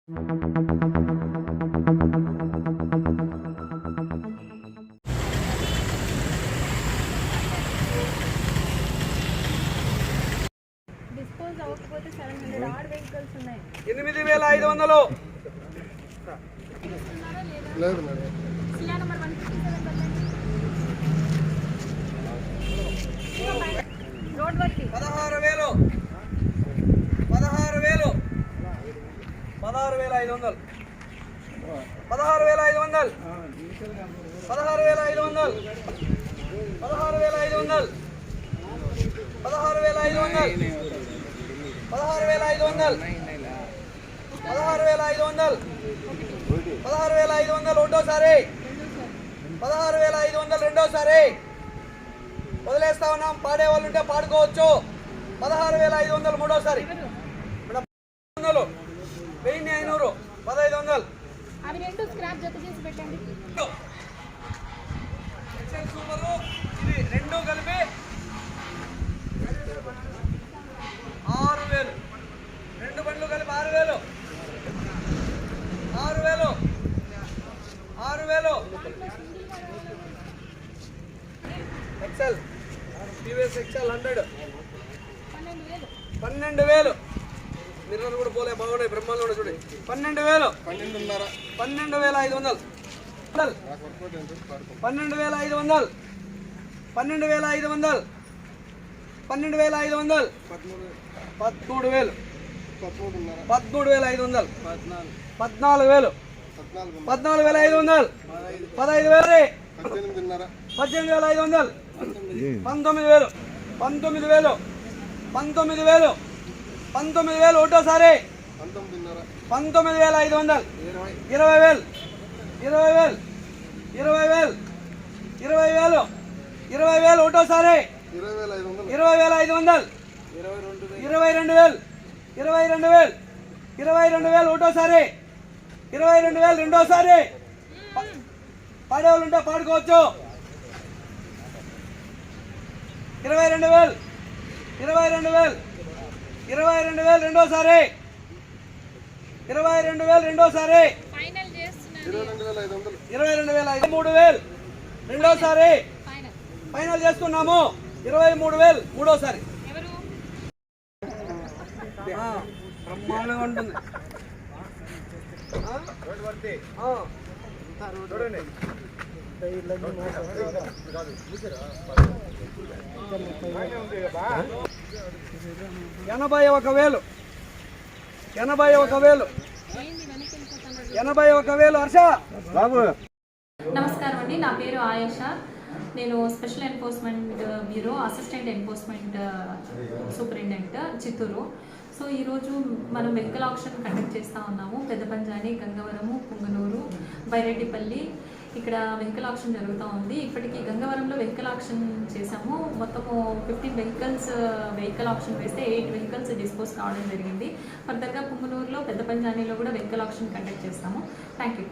Dispose అవ్వకపోతే 700 add vehicles ఉన్నాయి. 8500 లేదు మేడం. సియా నంబర్ 157 పెట్టండి. రోడ్ వర్క్ 16000 16500 16500 16500 16500 16500 ఒకటోసారి 16500 రెండోసారి వదిలేస్తా ఉన్నాం. పాడే వాళ్ళు ఉంటే పాడుకోవచ్చు. 16500 మూడోసారి 1500 1500 అవి రెండు స్క్రాప్ జత చేసి పెట్టండి. ఎక్సెల్ సూపర్ ఇది రెండు కలిపి 6000 రెండు బండ్లు కలిపి 6000 ఎక్సెల్ టీవీఎస్ ఎక్సెల్ 100 12000 మిర్రర్ కూడా పోలే బాగున్నాయి బ్రహ్మాండంగా ఉన్నాయి చూడండి. 12000 12500 12500 12500 13500 13500 14500 14500 14500 18500 18500 19000 19000 19000 19000 ఒకటోసారి 19500 20000 20000 20000 20000 20000 ఒకటోసారి 20500 22000 22000 22000 ఒకటోసారి 22000 రెండోసారి పాడేవాళ్ళు ఉంటే పాడుకోవచ్చు. 22000 22000 22000 రెండోసారి 22000 రెండోసారి ఫైనల్ చేస్తున్నారు. 22500 3000 రెండోసారి ఫైనల్ చేస్తున్నాము. 23000 మూడోసారి బ్రహ్మాండంగా ఉంటుంది. చూడండి 81000 81000 హర్ష బాబు. నమస్కారం అండి, నా పేరు ఆయేషా. నేను special enforcement bureau assistant enforcement superintendent Chittoor. So ఈరోజు మనం వెహికల్ ఆక్షన్ కండక్ట్ చేస్తూ ఉన్నాము. పెద్దపంజాని, గంగవరము, పుంగనూరు, బైరెడ్డిపల్లి ఇక్కడ వెహికల్ ఆక్షన్ జరుగుతూ ఉంది. ఇప్పటికీ గంగవరంలో వెహికల్ ఆక్షన్ చేసాము. మొత్తము 15 వెహికల్ ఆక్షన్ వేస్తే 8 వెహికల్స్ డిస్పోజ్ కావడం జరిగింది. ఫర్దర్గా పుంగనూరులో, పెద్దపంజానిలో కూడా వెహికల్ ఆక్షన్ కండక్ట్ చేస్తాము. Thank you.